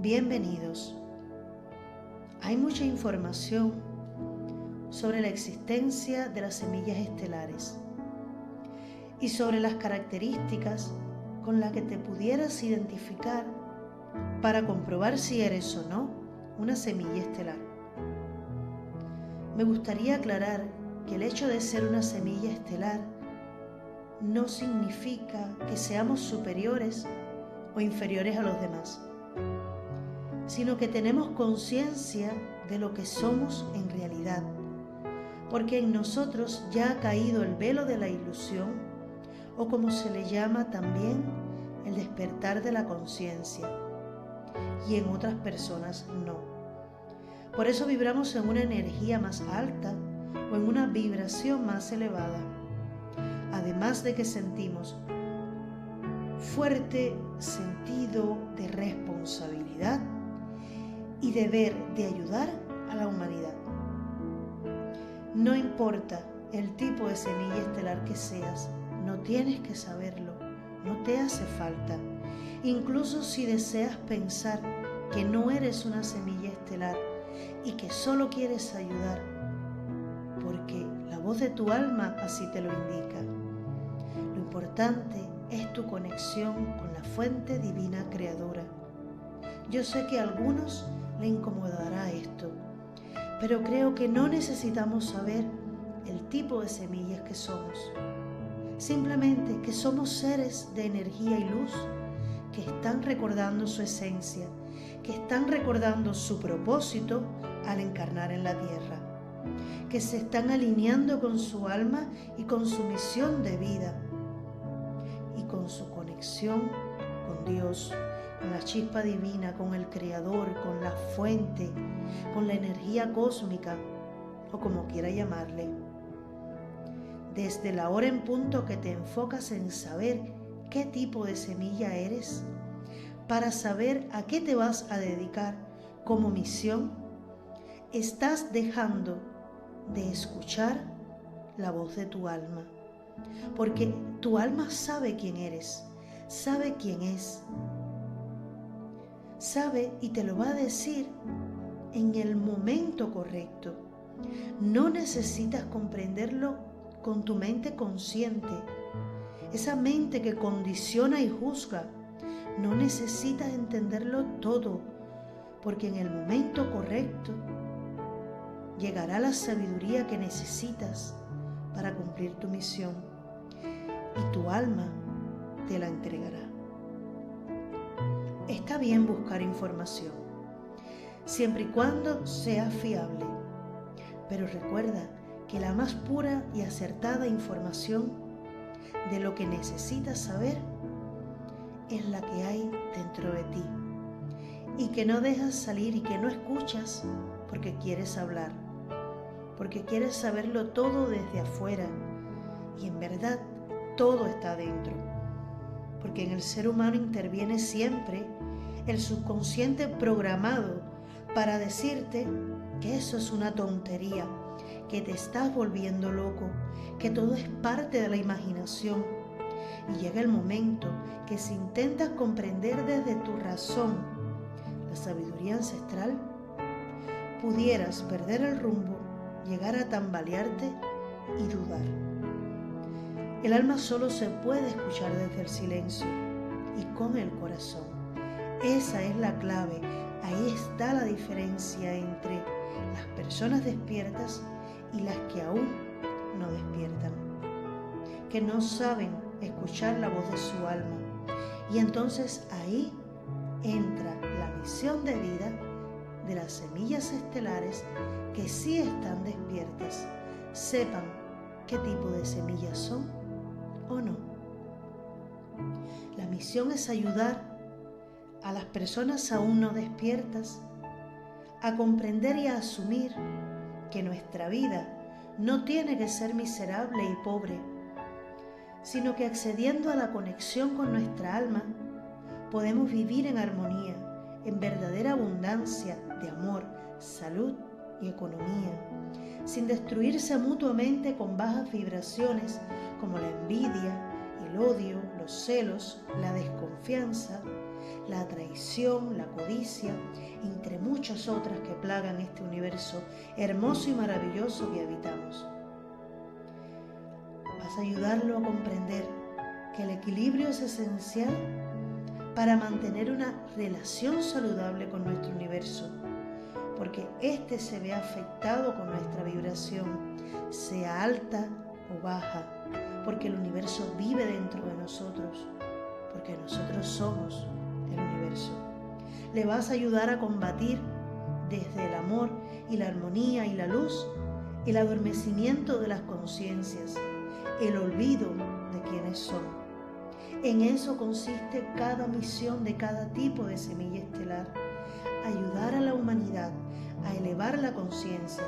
Bienvenidos. Hay mucha información sobre la existencia de las semillas estelares y sobre las características con las que te pudieras identificar para comprobar si eres o no una semilla estelar. Me gustaría aclarar que el hecho de ser una semilla estelar no significa que seamos superiores o inferiores a los demás, sino que tenemos conciencia de lo que somos en realidad, porque en nosotros ya ha caído el velo de la ilusión, o como se le llama también, el despertar de la conciencia, y en otras personas no. Por eso vibramos en una energía más alta o en una vibración más elevada, además de que sentimos fuerte sentido de responsabilidad y deber de ayudar a la humanidad. No importa el tipo de semilla estelar que seas, no tienes que saberlo, no te hace falta. Incluso si deseas pensar que no eres una semilla estelar y que solo quieres ayudar, porque la voz de tu alma así te lo indica. Lo importante es tu conexión con la fuente divina creadora. Yo sé que a algunos le incomodará esto, pero creo que no necesitamos saber el tipo de semillas que somos. Simplemente que somos seres de energía y luz que están recordando su esencia, que están recordando su propósito al encarnar en la tierra, que se están alineando con su alma y con su misión de vida y con su conexión con Dios, con la chispa divina, con el Creador, con la fuente, con la energía cósmica o como quiera llamarle. Desde la hora en punto que te enfocas en saber qué tipo de semilla eres, para saber a qué te vas a dedicar como misión, estás dejando de escuchar la voz de tu alma, porque tu alma sabe quién eres, sabe quién es, sabe y te lo va a decir en el momento correcto. No necesitas comprenderlo con tu mente consciente, esa mente que condiciona y juzga. No necesitas entenderlo todo, porque en el momento correcto llegará la sabiduría que necesitas para cumplir tu misión y tu alma te la entregará. Está bien buscar información, siempre y cuando sea fiable, pero recuerda que la más pura y acertada información de lo que necesitas saber es la que hay dentro de ti y que no dejas salir y que no escuchas porque quieres hablar, porque quieres saberlo todo desde afuera, y en verdad todo está dentro, porque en el ser humano interviene siempre el subconsciente programado para decirte que eso es una tontería, que te estás volviendo loco, que todo es parte de la imaginación. Y llega el momento que si intentas comprender desde tu razón la sabiduría ancestral, pudieras perder el rumbo, llegar a tambalearte y dudar. El alma solo se puede escuchar desde el silencio y con el corazón. Esa es la clave. Ahí está la diferencia entre las personas despiertas y las que aún no despiertan, que no saben escuchar la voz de su alma. Y entonces ahí entra la misión de vida de las semillas estelares que sí están despiertas, sepan qué tipo de semillas son o no. La misión es ayudar a las personas aún no despiertas a comprender y a asumir que nuestra vida no tiene que ser miserable y pobre, sino que accediendo a la conexión con nuestra alma, podemos vivir en armonía, en verdadera abundancia de amor, salud y economía, sin destruirse mutuamente con bajas vibraciones como la envidia, el odio, los celos, la desconfianza, la traición, la codicia, entre muchas otras que plagan este universo hermoso y maravilloso que habitamos. Vas a ayudarlo a comprender que el equilibrio es esencial para mantener una relación saludable con nuestro universo, porque este se ve afectado con nuestra vibración, sea alta o baja, porque el universo vive dentro de nosotros, porque nosotros somos el universo. Le vas a ayudar a combatir desde el amor y la armonía y la luz, el adormecimiento de las conciencias, el olvido de quienes son. En eso consiste cada misión de cada tipo de semilla estelar: ayudar a la humanidad a elevar la conciencia,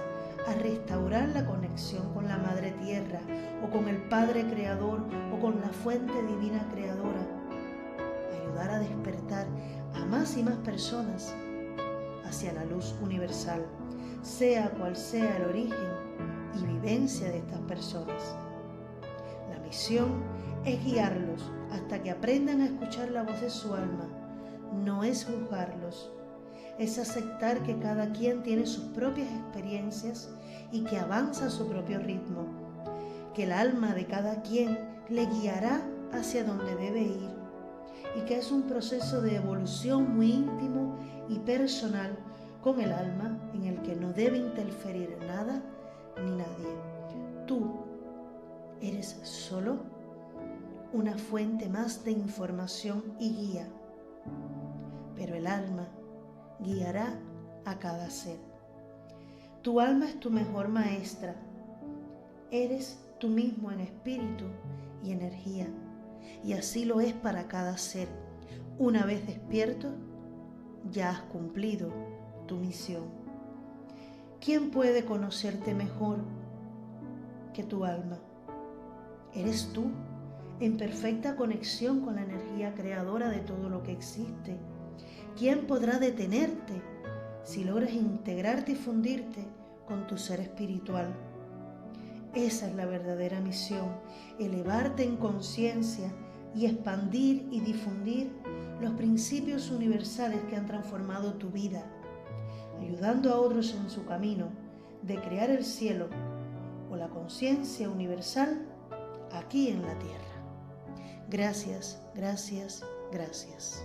a restaurar la conexión con la Madre Tierra o con el Padre Creador o con la fuente divina creadora, ayudar a despertar a más y más personas hacia la luz universal, sea cual sea el origen y vivencia de estas personas. La misión es guiarlos hasta que aprendan a escuchar la voz de su alma. No es juzgarlos, es aceptar que cada quien tiene sus propias experiencias y que avanza a su propio ritmo, que el alma de cada quien le guiará hacia donde debe ir y que es un proceso de evolución muy íntimo y personal con el alma en el que no debe interferir nada ni nadie. Tú eres solo una fuente más de información y guía, pero el alma guiará a cada ser. Tu alma es tu mejor maestra. Eres tú mismo en espíritu y energía, y así lo es para cada ser. Una vez despierto, ya has cumplido tu misión. ¿Quién puede conocerte mejor que tu alma? Eres tú, en perfecta conexión con la energía creadora de todo lo que existe. ¿Quién podrá detenerte si logras integrarte y fundirte con tu ser espiritual? Esa es la verdadera misión: elevarte en conciencia y expandir y difundir los principios universales que han transformado tu vida, ayudando a otros en su camino de crear el cielo o la conciencia universal aquí en la tierra. Gracias, gracias, gracias.